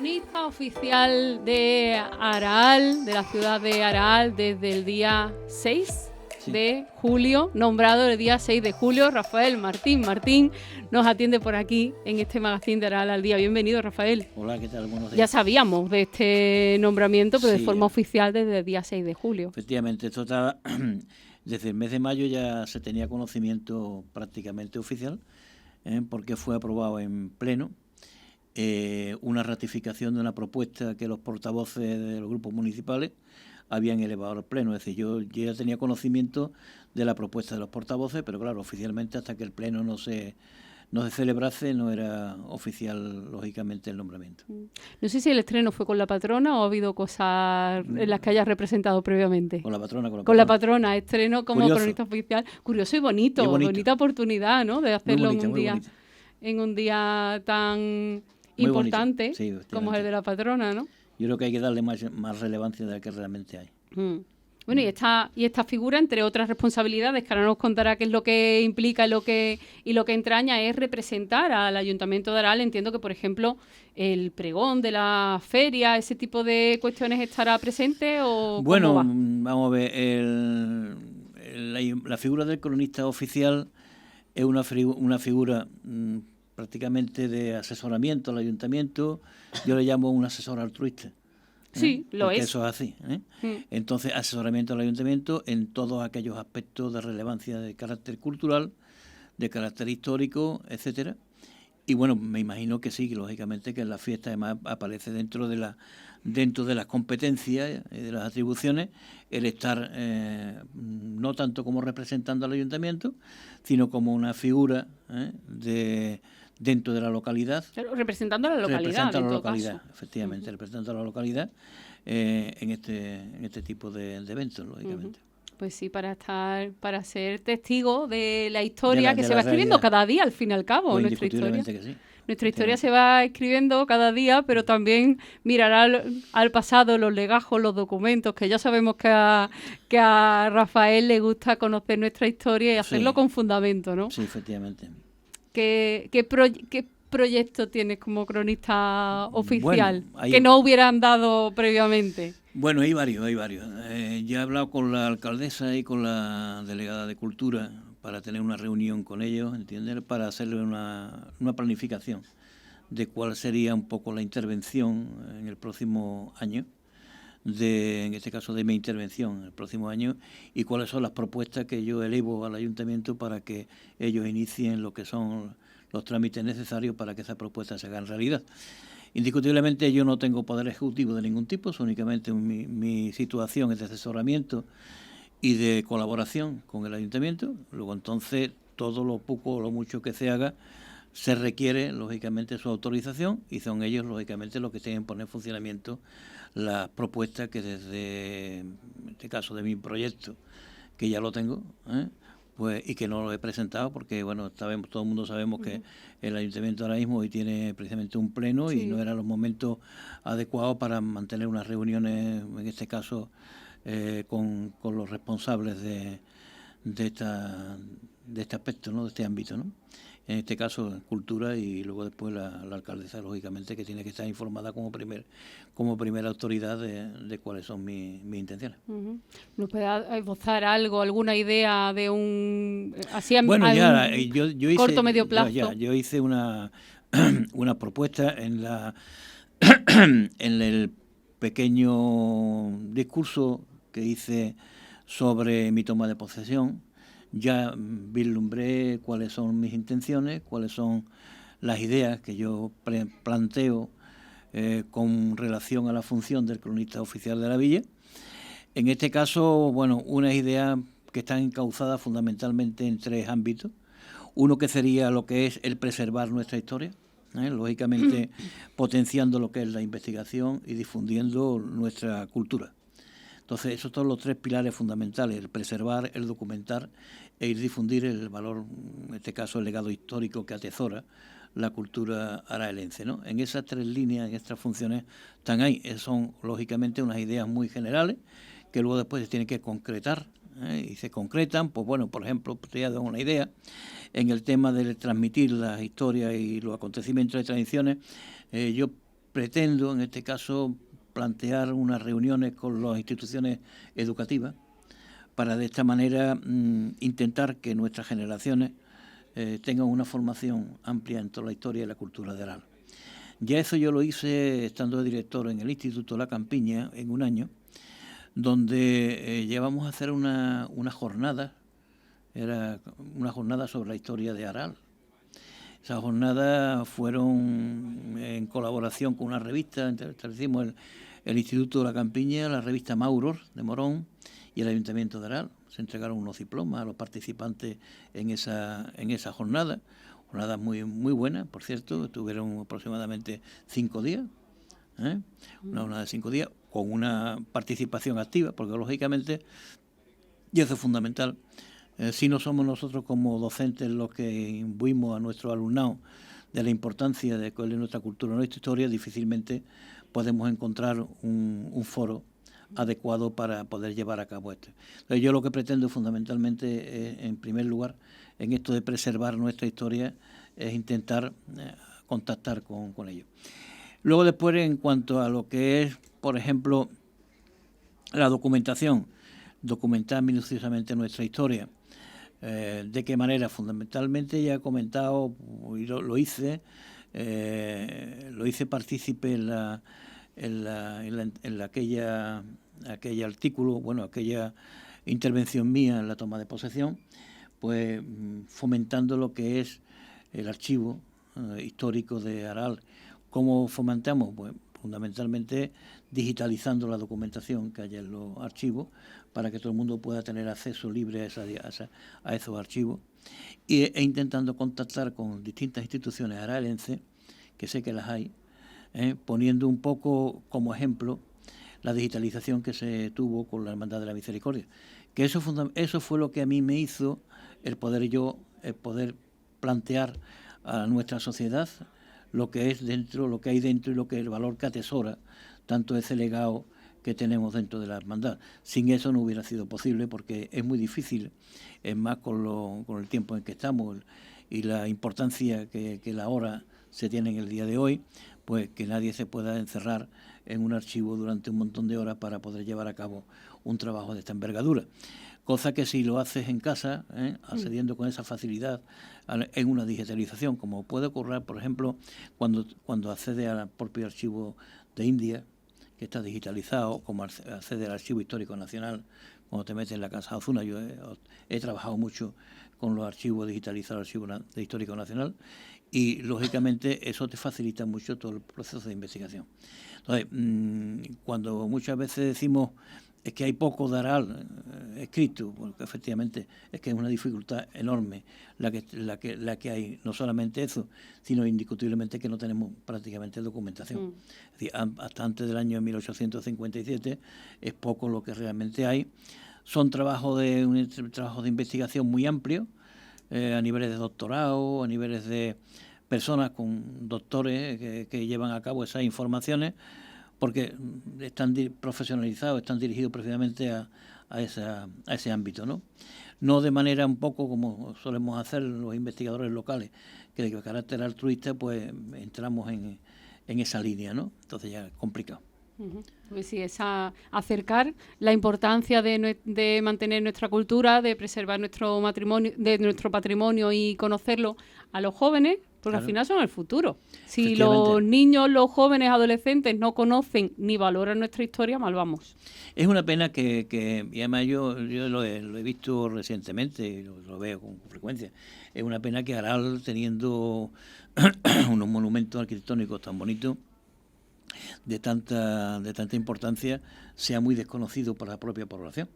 Cronista oficial de Aral, de la ciudad de Aral, desde el día 6 de julio, nombrado el día 6 de julio, Rafael Martín. Martín nos atiende por aquí en este magazine de Aral al día. Bienvenido, Rafael. Hola, ¿qué tal? Buenos días. Ya sabíamos de este nombramiento, pero de forma oficial desde el día 6 de julio. Efectivamente, esto estaba desde el mes de mayo, ya se tenía conocimiento prácticamente oficial, porque fue aprobado en pleno una ratificación de una propuesta que los portavoces de los grupos municipales habían elevado al pleno. Es decir, yo ya tenía conocimiento de la propuesta de los portavoces, pero claro, oficialmente hasta que el pleno no se celebrase no era oficial, lógicamente, el nombramiento. No sé si el estreno fue con la patrona o ha habido cosas en las que hayas representado previamente. Con la patrona. Con la patrona, estreno como Curioso. cronista oficial. Curioso y bonito. Bonita oportunidad, ¿no? De hacerlo en un día tan importante como es el de la patrona, ¿no? Yo creo que hay que darle más relevancia de la que realmente hay. Bueno, y esta figura, entre otras responsabilidades, que ahora nos contará qué es lo que implica y lo que entraña, es representar al Ayuntamiento de Aral. Entiendo que, por ejemplo, el pregón de la feria, ese tipo de cuestiones, ¿estará presente o bueno, cómo va? Vamos a ver, la figura del cronista oficial es una figura prácticamente de asesoramiento al ayuntamiento. Yo le llamo un asesor altruista. Sí, lo porque es. Eso es así. Entonces, asesoramiento al ayuntamiento en todos aquellos aspectos de relevancia de carácter cultural, de carácter histórico, etcétera. Y bueno, me imagino que sí, que lógicamente que en la fiesta además aparece dentro de las competencias y de las atribuciones el estar no tanto como representando al ayuntamiento, sino como una figura dentro de la localidad. Pero representando a la localidad, en todo caso. Efectivamente, representando a la localidad en este tipo de eventos, lógicamente. Pues sí, para ser testigo de la historia que se va escribiendo cada día, al fin y al cabo. Pues nuestra historia. Que sí. Nuestra historia se va escribiendo cada día, pero también mirará al pasado, los legajos, los documentos, que ya sabemos que a Rafael le gusta conocer nuestra historia y hacerlo con fundamento, ¿no? Sí, efectivamente. ¿Qué proyecto tienes como cronista oficial bueno, que no hubieran dado previamente? Bueno, hay varios. Ya he hablado con la alcaldesa y con la delegada de Cultura para tener una reunión con ellos, ¿entiendes? Para hacerle una planificación de cuál sería un poco la intervención en el próximo año, en este caso de mi intervención en el próximo año, y cuáles son las propuestas que yo elevo al ayuntamiento para que ellos inicien lo que son los trámites necesarios para que esa propuesta se haga en realidad. Indiscutiblemente yo no tengo poder ejecutivo de ningún tipo, únicamente mi situación es de asesoramiento y de colaboración con el ayuntamiento. Luego entonces todo lo poco o lo mucho que se haga se requiere lógicamente su autorización y son ellos lógicamente los que tienen que poner en funcionamiento las propuestas que desde, en este caso de mi proyecto, que ya lo tengo, pues y que no lo he presentado porque bueno, todo el mundo sabemos que el ayuntamiento ahora mismo hoy tiene precisamente un pleno y no eran los momentos adecuados para mantener unas reuniones, en este caso con los responsables de este aspecto, ¿no? De este ámbito, ¿no? En este caso cultura y luego después la alcaldesa, lógicamente, que tiene que estar informada como primera autoridad de cuáles son mis intenciones. ¿Nos puede esbozar alguna idea de un yo hice, corto medio plazo? Yo hice una propuesta en el pequeño discurso que hice sobre mi toma de posesión. Ya vislumbré cuáles son mis intenciones, cuáles son las ideas que yo planteo con relación a la función del cronista oficial de la villa. En este caso, bueno, unas ideas que están encauzadas fundamentalmente en tres ámbitos. Uno que sería lo que es el preservar nuestra historia, lógicamente potenciando lo que es la investigación y difundiendo nuestra cultura. Entonces, esos son los tres pilares fundamentales, el preservar, el documentar e ir difundir el valor, en este caso el legado histórico que atesora la cultura araelense, ¿no? En esas tres líneas, en estas funciones, están ahí. Son, lógicamente, unas ideas muy generales que luego después se tienen que concretar, y se concretan, pues bueno, por ejemplo, te voy a dar una idea, en el tema de transmitir las historias y los acontecimientos de tradiciones, yo pretendo, en este caso, plantear unas reuniones con las instituciones educativas para de esta manera intentar que nuestras generaciones tengan una formación amplia en toda la historia y la cultura de Aral. Ya eso yo lo hice estando de director en el Instituto La Campiña en un año, donde llevamos a hacer una jornada, era una jornada sobre la historia de Aral. Esas jornadas fueron en colaboración con una revista, establecimos el Instituto de La Campiña, la revista Mauros de Morón y el Ayuntamiento de Aral. Se entregaron unos diplomas a los participantes en esa jornada. Jornadas muy buenas, por cierto, estuvieron aproximadamente 5 días, una jornada de 5 días, con una participación activa, porque lógicamente, y eso es fundamental, si no somos nosotros como docentes los que imbuimos a nuestro alumnado de la importancia de cuál es nuestra cultura, nuestra historia, difícilmente podemos encontrar un foro adecuado para poder llevar a cabo esto. Entonces, yo lo que pretendo fundamentalmente, en primer lugar, en esto de preservar nuestra historia, es intentar contactar con ellos. Luego después, en cuanto a lo que es, por ejemplo, la documentación, documentar minuciosamente nuestra historia. ¿De qué manera? Fundamentalmente ya he comentado, y lo hice partícipe en aquel artículo, aquella intervención mía en la toma de posesión, pues fomentando lo que es el archivo histórico de Aral. ¿Cómo fomentamos? Pues fundamentalmente digitalizando la documentación que hay en los archivos para que todo el mundo pueda tener acceso libre a esos archivos e intentando contactar con distintas instituciones aralenses, que sé que las hay, poniendo un poco como ejemplo la digitalización que se tuvo con la Hermandad de la Misericordia. Que eso fue lo que a mí me hizo el poder plantear a nuestra sociedad lo que es dentro, lo que hay dentro y lo que es el valor que atesora tanto ese legado que tenemos dentro de la hermandad. Sin eso no hubiera sido posible, porque es muy difícil, es más con el tiempo en que estamos y la importancia que la hora se tiene en el día de hoy, pues que nadie se pueda encerrar en un archivo durante un montón de horas para poder llevar a cabo un trabajo de esta envergadura. Cosa que si lo haces en casa, accediendo con esa facilidad en una digitalización, como puede ocurrir, por ejemplo, cuando accede al propio archivo de India, que está digitalizado, como accede al Archivo Histórico Nacional, cuando te metes en la Casa Ozuna. Yo he trabajado mucho con los archivos digitalizados, el Archivo Histórico Nacional, y lógicamente eso te facilita mucho todo el proceso de investigación. Entonces, cuando muchas veces decimos es que hay poco de Aral escrito, porque efectivamente es que es una dificultad enorme la que hay, no solamente eso, sino indiscutiblemente que no tenemos prácticamente documentación. Es decir, hasta antes del año 1857 es poco lo que realmente hay. Son trabajos de investigación muy amplios, a niveles de doctorado, a niveles de personas con doctores que llevan a cabo esas informaciones, porque están profesionalizados, están dirigidos precisamente a ese ámbito, ¿no? No de manera un poco como solemos hacer los investigadores locales, que de carácter altruista pues entramos en esa línea, ¿no? Entonces ya es complicado. Pues sí, acercar la importancia de mantener nuestra cultura, de preservar nuestro patrimonio y conocerlo a los jóvenes, porque claro, al final son el futuro. Si los niños, los jóvenes, adolescentes no conocen ni valoran nuestra historia, mal vamos. Es una pena que y además yo lo he visto recientemente, y lo veo con frecuencia, es una pena que Aral, teniendo unos monumentos arquitectónicos tan bonitos, de tanta importancia, sea muy desconocido por la propia población.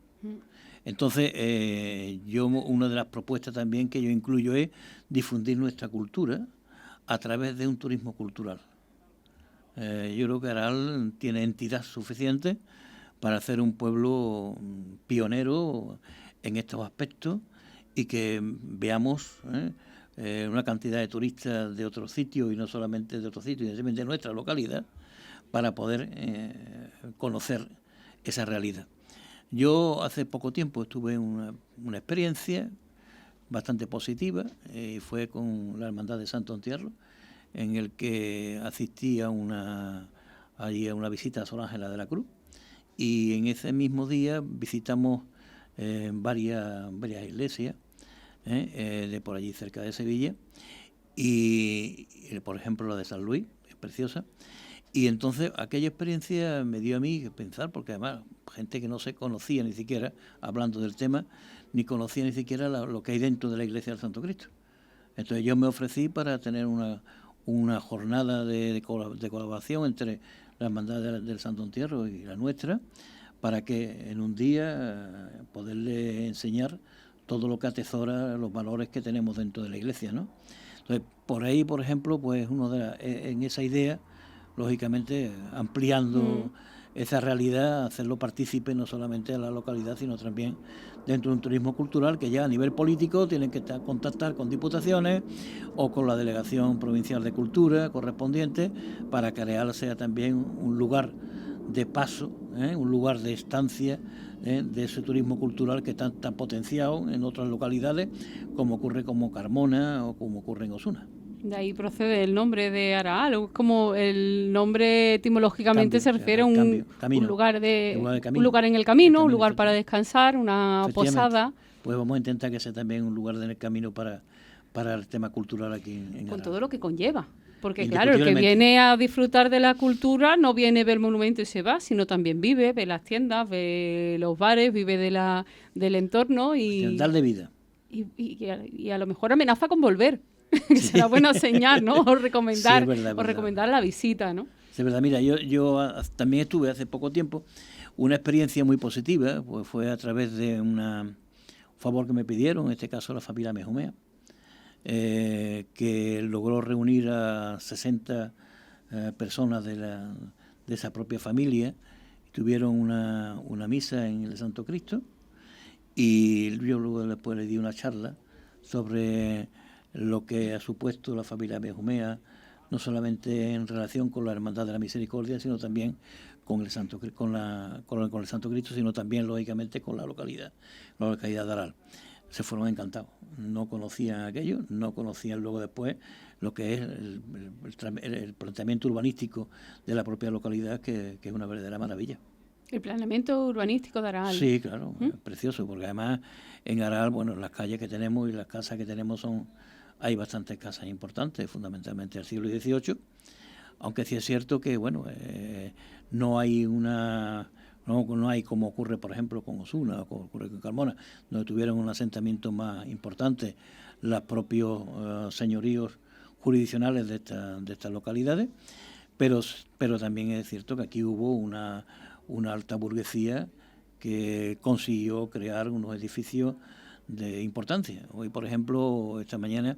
Entonces, una de las propuestas también que yo incluyo es difundir nuestra cultura a través de un turismo cultural. Yo creo que Aral tiene entidad suficiente para ser un pueblo pionero en estos aspectos y que veamos una cantidad de turistas de otros sitios, y no solamente de otros sitios, sino de nuestra localidad, para poder conocer esa realidad. Yo hace poco tiempo tuve una experiencia bastante positiva, fue con la Hermandad de Santo Entierro, en el que asistí a una visita a Sor Ángela de la Cruz, y en ese mismo día visitamos varias iglesias de por allí cerca de Sevilla, y por ejemplo la de San Luis, es preciosa. Y entonces aquella experiencia me dio a mí que pensar, porque además gente que no se conocía ni siquiera, hablando del tema, ni conocía ni siquiera lo que hay dentro de la iglesia del Santo Cristo. Entonces yo me ofrecí para tener una jornada de colaboración entre la Hermandad del Santo Entierro y la nuestra, para que en un día poderle enseñar todo lo que atesora los valores que tenemos dentro de la iglesia, ¿no? Entonces, por ahí, por ejemplo, pues en esa idea, lógicamente ampliando esa realidad, hacerlo partícipe no solamente a la localidad, sino también dentro de un turismo cultural que ya a nivel político tienen que contactar con diputaciones o con la Delegación Provincial de Cultura correspondiente, para que Areal sea también un lugar de paso, un lugar de estancia de ese turismo cultural que está tan potenciado en otras localidades, como ocurre como Carmona o como ocurre en Osuna. De ahí procede el nombre de Araal, como el nombre etimológicamente se refiere a un lugar un lugar en el camino, un lugar para descansar, una posada. Pues vamos a intentar que sea también un lugar en el camino para el tema cultural aquí en Araal. Con todo lo que conlleva. Porque claro, el que viene a disfrutar de la cultura no viene a ver el monumento y se va, sino también vive, ve las tiendas, ve los bares, vive del entorno y darle vida. Y a lo mejor amenaza con volver. Sí. Será buena señal, ¿no? O recomendar, sí, verdad. Recomendar la visita, ¿no? Sí, es verdad. Mira, yo también estuve hace poco tiempo, una experiencia muy positiva, pues fue a través de un favor que me pidieron, en este caso la familia Mejumea, que logró reunir a 60 personas de esa propia familia. Tuvieron una misa en el Santo Cristo, y yo luego después le di una charla sobre lo que ha supuesto la familia Benjumea, no solamente en relación con la Hermandad de la Misericordia, sino también con el Santo Cristo, sino también, lógicamente, con la localidad de Aral. Se fueron encantados. No conocían aquello, no conocían luego después lo que es el planteamiento urbanístico de la propia localidad, que es una verdadera maravilla. El planeamiento urbanístico de Aral. Sí, claro, es precioso, porque además en Aral, bueno, las calles que tenemos y las casas que tenemos hay bastantes casas importantes, fundamentalmente del siglo XVIII, aunque sí es cierto que, bueno, no hay no hay como ocurre, por ejemplo, con Osuna o como ocurre con Carmona, donde tuvieron un asentamiento más importante los propios señoríos jurisdiccionales de estas localidades, pero también es cierto que aquí hubo una alta burguesía que consiguió crear unos edificios de importancia. Hoy, por ejemplo, esta mañana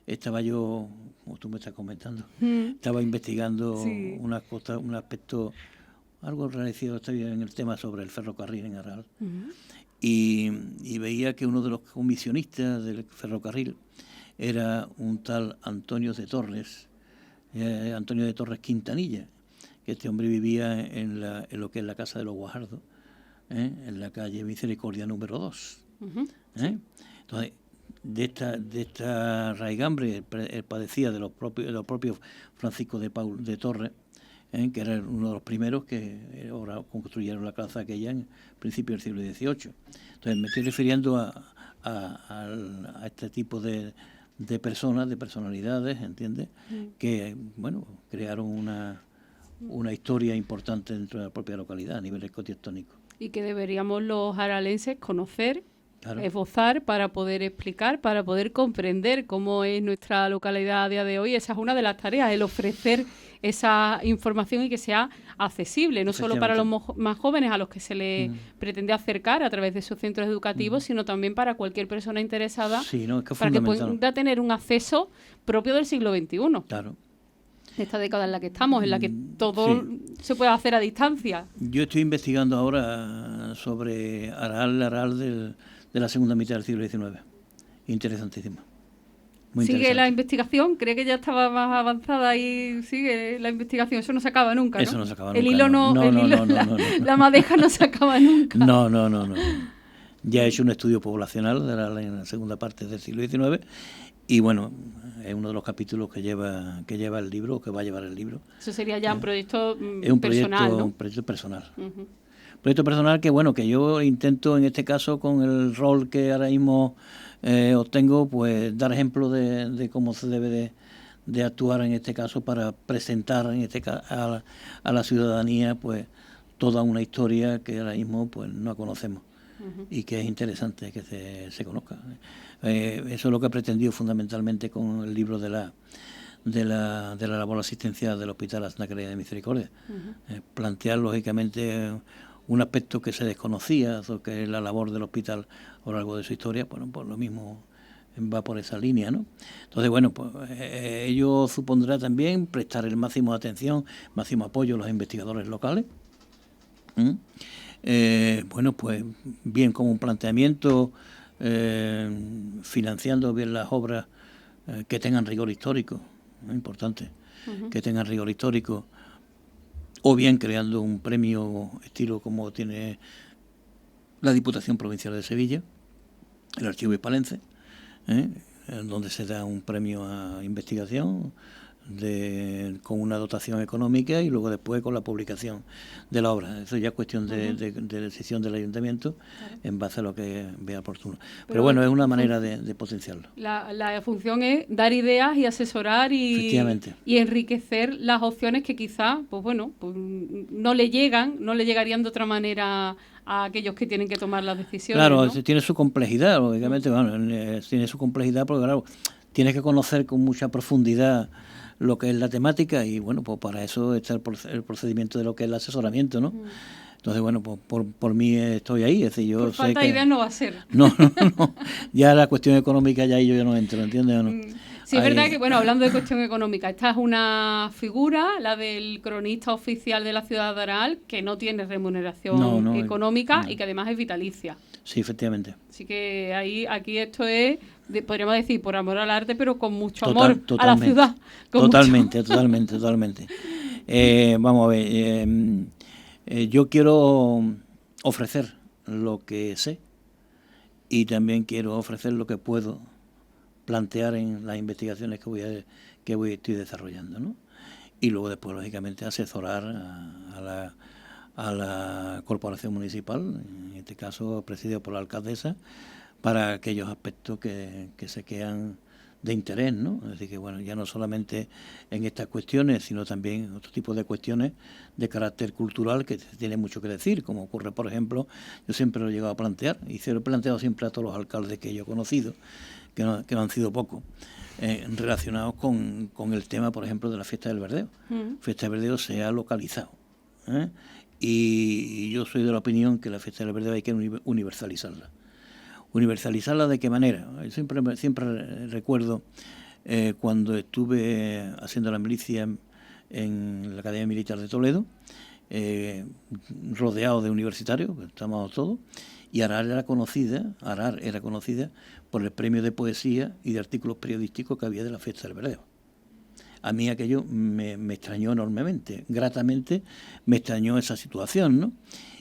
estaba yo, como tú me estás comentando, estaba investigando un aspecto, algo relacionado en el tema sobre el ferrocarril en Aral, y veía que uno de los comisionistas del ferrocarril era un tal Antonio de Torres Quintanilla, que este hombre vivía en lo que es la Casa de los Guajardos, en la calle Misericordia número 2. Entonces, de esta raigambre él padecía de los propios Francisco de Torres, que era uno de los primeros que ahora construyeron la plaza aquella en principio del siglo XVIII. Entonces me estoy refiriendo a este tipo de personas, de personalidades, ¿entiendes? Que, bueno, crearon una historia importante dentro de la propia localidad a nivel arquitectónico. Y que deberíamos los aralenses conocer, claro, esbozar, para poder explicar, para poder comprender cómo es nuestra localidad a día de hoy. Esa es una de las tareas, el ofrecer esa información y que sea accesible, no solo para los más jóvenes a los que se les pretende acercar a través de esos centros educativos, sino también para cualquier persona interesada, para que pueda tener un acceso propio del siglo XXI. Claro. Esta década en la que estamos, en la que todo se puede hacer a distancia. Yo estoy investigando ahora sobre Aral de la segunda mitad del siglo XIX. Interesantísimo. Muy ¿Sigue la investigación? ¿Cree que ya estaba más avanzada y sigue la investigación? Eso no se acaba nunca, ¿no? Eso no se acaba nunca. El hilo no. La madeja no se acaba nunca. No. Ya he hecho un estudio poblacional de Aral en la segunda parte del siglo XIX y, bueno, es uno de los capítulos que lleva el libro, que va a llevar el libro. Eso sería ya un proyecto es un personal, proyecto, ¿no? Un proyecto personal. Proyecto personal que, bueno, que yo intento en este caso, con el rol que ahora mismo obtengo, pues dar ejemplo de cómo se debe de actuar en este caso para presentar en este a la ciudadanía pues toda una historia que ahora mismo pues no conocemos y que es interesante que se conozca. Eso es lo que he pretendido fundamentalmente con el libro de la labor asistencial del Hospital Santa Creu de Misericordia. Plantear lógicamente un aspecto que se desconocía, que es la labor del hospital a lo largo de su historia, bueno, pues lo mismo va por esa línea, ¿no? Entonces, bueno, pues ello supondrá también prestar el máximo de atención, máximo apoyo a los investigadores locales. Bueno, pues bien como un planteamiento, financiando bien las obras que tengan rigor histórico, ¿no? Importante, que tengan rigor histórico, o bien creando un premio estilo como tiene la Diputación Provincial de Sevilla, el Archivo Hispalense, donde se da un premio a investigación con una dotación económica y luego después con la publicación de la obra. Eso ya es cuestión de decisión del ayuntamiento, claro, en base a lo que vea oportuno. Pero bueno, es una manera de potenciarlo. La función es dar ideas y asesorar y enriquecer las opciones que quizás, pues bueno, pues no le llegarían de otra manera a aquellos que tienen que tomar las decisiones. Claro, ¿no? Tiene su complejidad, lógicamente, bueno, tiene su complejidad porque, claro, tienes que conocer con mucha profundidad lo que es la temática y, bueno, pues para eso está el procedimiento de lo que es el asesoramiento, ¿no? Entonces, bueno, pues por mí estoy ahí. Es decir, yo por sé falta de ideas no va a ser. No. Ya la cuestión económica ya yo no entro, ¿entiendes o no? Sí, es verdad que, bueno, hablando de cuestión económica, esta es una figura, la del cronista oficial de la ciudad de Aral, que no tiene remuneración económica y que además es vitalicia. Sí, efectivamente. Así que aquí esto es, podríamos decir, por amor al arte, pero con mucho amor a la ciudad. Totalmente. Vamos a ver, yo quiero ofrecer lo que sé y también quiero ofrecer lo que puedo plantear en las investigaciones que estoy desarrollando, ¿no? Y luego después, lógicamente, asesorar a la corporación municipal, en este caso presidida por la alcaldesa, para aquellos aspectos que se quedan de interés, ¿no? Es decir, que bueno, ya no solamente en estas cuestiones, sino también en otro tipo de cuestiones de carácter cultural que tiene mucho que decir, como ocurre, por ejemplo, yo siempre lo he llegado a plantear, y se lo he planteado siempre a todos los alcaldes que yo he conocido, que no han sido pocos, relacionados con el tema, por ejemplo, de la fiesta del Verdeo. Fiesta del Verdeo se ha localizado, y yo soy de la opinión que la fiesta del Verdeo hay que universalizarla. ¿Universalizarla de qué manera? Yo siempre recuerdo cuando estuve haciendo la milicia en la Academia Militar de Toledo, rodeado de universitarios, estábamos todos, y Arar era conocida por el premio de poesía y de artículos periodísticos que había de la fiesta del Verdeo. A mí aquello me extrañó enormemente, gratamente me extrañó esa situación, ¿no?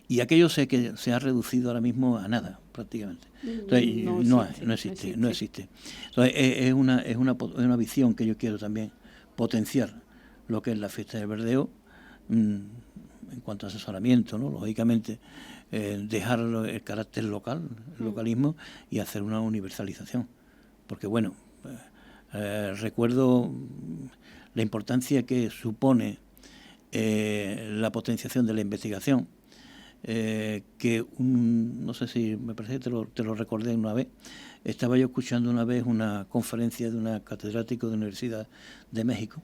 Y aquello sé que se ha reducido ahora mismo a nada, prácticamente. Entonces, no existe. Entonces, es una visión que yo quiero también potenciar lo que es la fiesta del Verdeo, en cuanto a asesoramiento, ¿no? Lógicamente, dejar el carácter local, el localismo, y hacer una universalización. Porque, bueno, recuerdo la importancia que supone la potenciación de la investigación, que no sé si me parece que te lo recordé una vez. Estaba yo escuchando una vez una conferencia de una catedrático de la Universidad de México,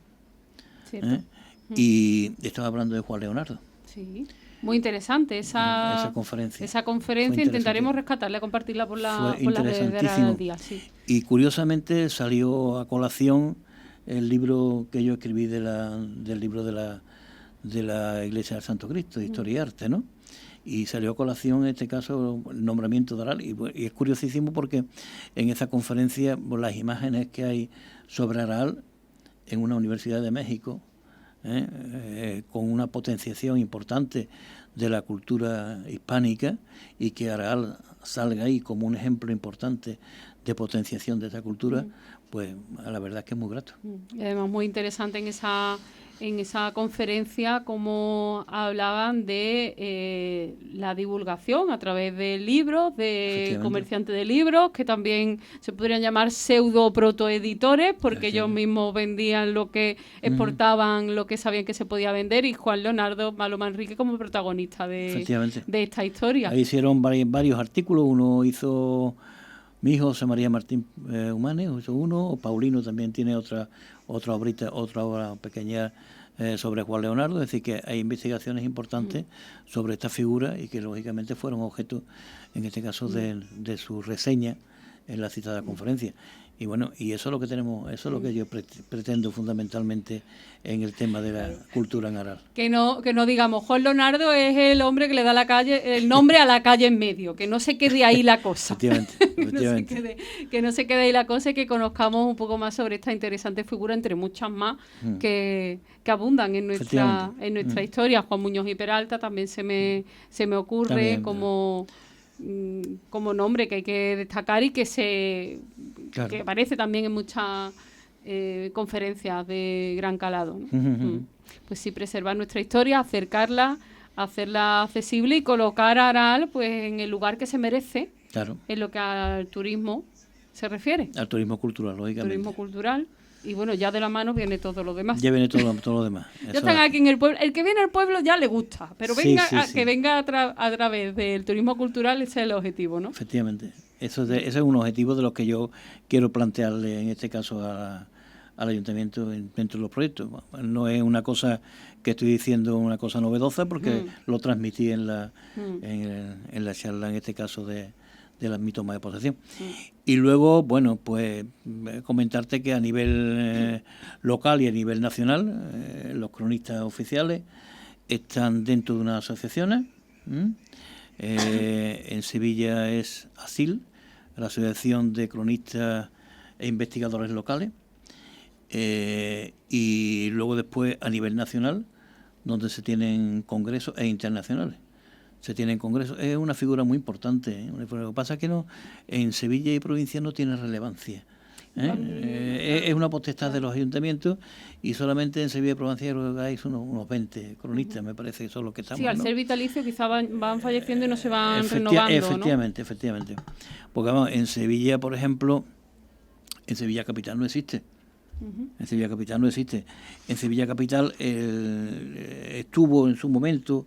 y estaba hablando de Juan Leonardo. Sí, muy interesante esa conferencia. Esa conferencia intentaremos rescatarla, compartirla por las redes de la día. Sí. Y curiosamente salió a colación el libro que yo escribí del libro de la Iglesia del Santo Cristo, de Historia y Arte, ¿no? Y salió a colación, en este caso, el nombramiento de Aral. Y es curiosísimo porque en esa conferencia, las imágenes que hay sobre Aral en una universidad de México, con una potenciación importante de la cultura hispánica, y que Aral salga ahí como un ejemplo importante de potenciación de esa cultura, pues la verdad es que es muy grato. Y además muy interesante en esa conferencia como hablaban de la divulgación a través de libros, de comerciantes de libros, que también se podrían llamar pseudo protoeditores, porque ellos mismos vendían lo que exportaban, lo que sabían que se podía vender, y Juan Leonardo Malo Manrique como protagonista de esta historia. Ahí hicieron varios artículos, uno hizo mi hijo José María Martín Humanes, hizo uno, o Paulino también tiene otra obra pequeña sobre Juan Leonardo, es decir, que hay investigaciones importantes sobre esta figura y que lógicamente fueron objeto, en este caso, de su reseña en la citada conferencia. Y bueno, y eso es lo que tenemos, eso es lo que yo pretendo fundamentalmente en el tema de la cultura en Aral. Que no digamos, Juan Leonardo es el hombre que le da el nombre a la calle en medio, que no se quede ahí la cosa. Efectivamente. que no se quede ahí la cosa y que conozcamos un poco más sobre esta interesante figura, entre muchas más que abundan en nuestra historia. Juan Muñoz y Peralta también se me ocurre también, como nombre que hay que destacar y que que aparece también en muchas conferencias de gran calado, ¿no? Pues sí, preservar nuestra historia, acercarla, hacerla accesible y colocar a Aral pues en el lugar que se merece, en lo que al turismo se refiere. Al turismo cultural, lógicamente. Turismo cultural. Y bueno, ya de la mano viene todo lo demás. Ya viene todo lo demás. Ya están aquí en el pueblo. El que viene al pueblo ya le gusta, pero que venga a través del turismo cultural, ese es el objetivo, ¿no? Efectivamente. Ese es un objetivo de los que yo quiero plantearle, en este caso, al ayuntamiento dentro de los proyectos. No es una cosa que estoy diciendo, una cosa novedosa, porque lo transmití en la charla, en este caso, de mi toma de posesión. Y luego, bueno, pues comentarte que a nivel local y a nivel nacional, los cronistas oficiales están dentro de unas asociaciones. En Sevilla es ASIL, la Asociación de Cronistas e Investigadores Locales. Y luego después a nivel nacional, donde se tienen congresos e internacionales. Se tienen congresos. Es una figura muy importante. Lo que pasa es que en Sevilla y provincia no tiene relevancia. Es una potestad de los ayuntamientos y solamente en Sevilla y provincia hay unos 20 cronistas, me parece que son los que estamos. Sí, al ser vitalicio quizá van falleciendo y no se van renovando. Efectivamente. Porque vamos, en Sevilla, por ejemplo, en Sevilla Capital no existe. En Sevilla Capital no existe. En Sevilla Capital estuvo en su momento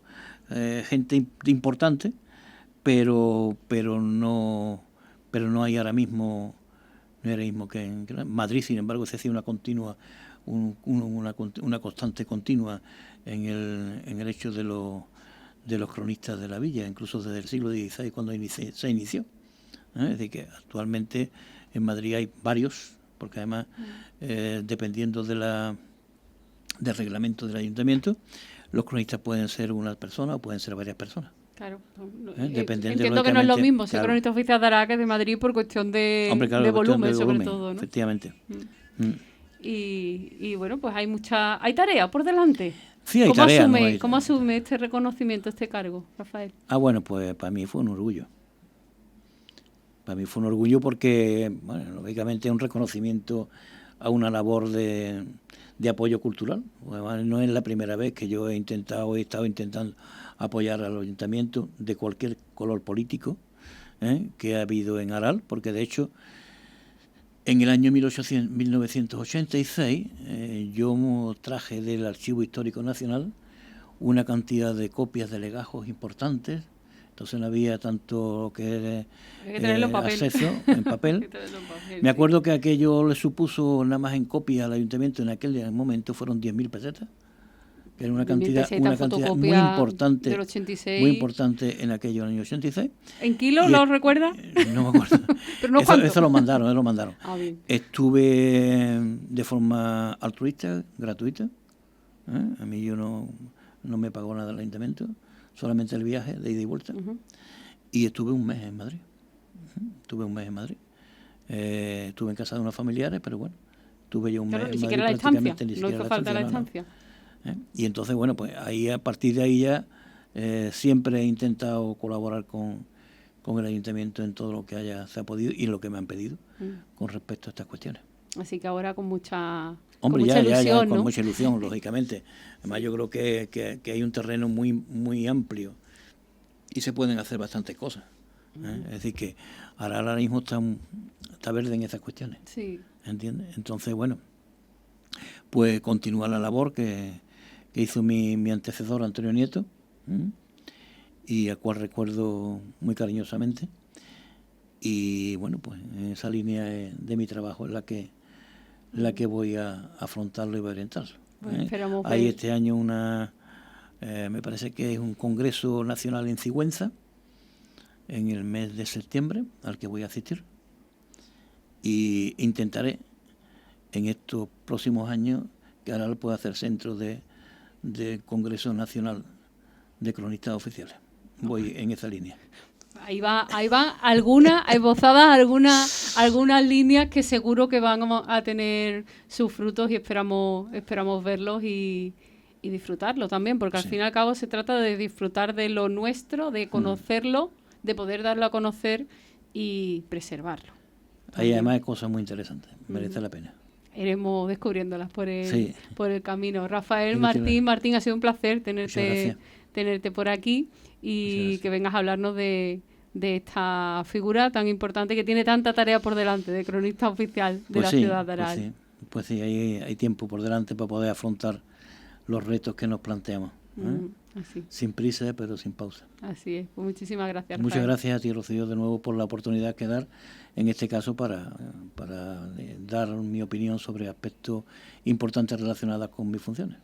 gente importante, pero no hay ahora mismo, no hay ahora mismo que en Madrid. Sin embargo, se hacía una constante continua en el hecho de los cronistas de la villa, incluso desde el siglo XVI, cuando se inició. Es decir, que actualmente en Madrid hay varios, porque además, dependiendo del reglamento del ayuntamiento, los cronistas pueden ser una persona o pueden ser varias personas. Claro. Entiendo que no es lo mismo ser cronista oficial de Aral que de Madrid por cuestión de volumen, sobre todo, ¿no? Efectivamente. Y bueno, pues hay tarea por delante. Sí, hay tarea. ¿Cómo asume este reconocimiento, este cargo, Rafael? Bueno, pues para mí fue un orgullo. Para mí fue un orgullo porque, bueno, lógicamente es un reconocimiento a una labor de apoyo cultural. Además, no es la primera vez que yo he estado intentando apoyar al ayuntamiento de cualquier color político que ha habido en Aral, porque de hecho en el año 1986 yo traje del Archivo Histórico Nacional una cantidad de copias de legajos importantes. Entonces no había tanto que acceso en papel. Me acuerdo que aquello le supuso nada más en copia al ayuntamiento en aquel momento fueron 10.000 pesetas, que era una cantidad muy importante, del 86. muy importante en aquello año 86. ¿En kilos lo recuerdas? No me acuerdo. Pero no eso lo mandaron. Bien. Estuve de forma altruista, gratuita. A mí no me pagó nada el ayuntamiento. Solamente el viaje de ida y vuelta. Y estuve un mes en Madrid. Estuve en casa de unos familiares, pero bueno, estuve yo un mes en Madrid. Ni siquiera la estancia, no hizo falta la estancia. Y entonces, bueno, pues ahí a partir de ahí ya siempre he intentado colaborar con el ayuntamiento en todo lo que se ha podido y en lo que me han pedido con respecto a estas cuestiones. Así que ahora con mucha, Hombre, con mucha ilusión, con ¿no? mucha ilusión, lógicamente. Además, yo creo que hay un terreno muy amplio y se pueden hacer bastantes cosas. Es decir, que ahora mismo está verde en esas cuestiones. Sí. ¿Entiendes? Entonces, bueno, pues continúa la labor que hizo mi antecesor Antonio Nieto, y al cual recuerdo muy cariñosamente. Y bueno, pues en esa línea de mi trabajo es la que voy a afrontarlo y voy a orientarlo. Bueno, esperamos Hay ver. este año me parece que es un congreso nacional en Sigüenza, en el mes de septiembre, al que voy a asistir. Y intentaré en estos próximos años que Aral pueda hacer centro de Congreso Nacional de Cronistas Oficiales. Voy en esa línea. Ahí va esbozadas algunas líneas que seguro que van a tener sus frutos y esperamos verlos y disfrutarlo también, porque al fin y al cabo se trata de disfrutar de lo nuestro, de conocerlo, de poder darlo a conocer y preservarlo. Ahí además hay cosas muy interesantes, merece la pena. Iremos descubriéndolas por el camino. Rafael, Martín, ha sido un placer tenerte por aquí y que vengas a hablarnos de esta figura tan importante que tiene tanta tarea por delante, de cronista oficial de la ciudad de Aral. Pues sí, hay tiempo por delante para poder afrontar los retos que nos planteamos. Así. Sin prisa, pero sin pausa. Así es. Pues muchísimas gracias, Rafael. Muchas gracias a ti, Rocío, de nuevo por la oportunidad que dar, en este caso para dar mi opinión sobre aspectos importantes relacionados con mis funciones.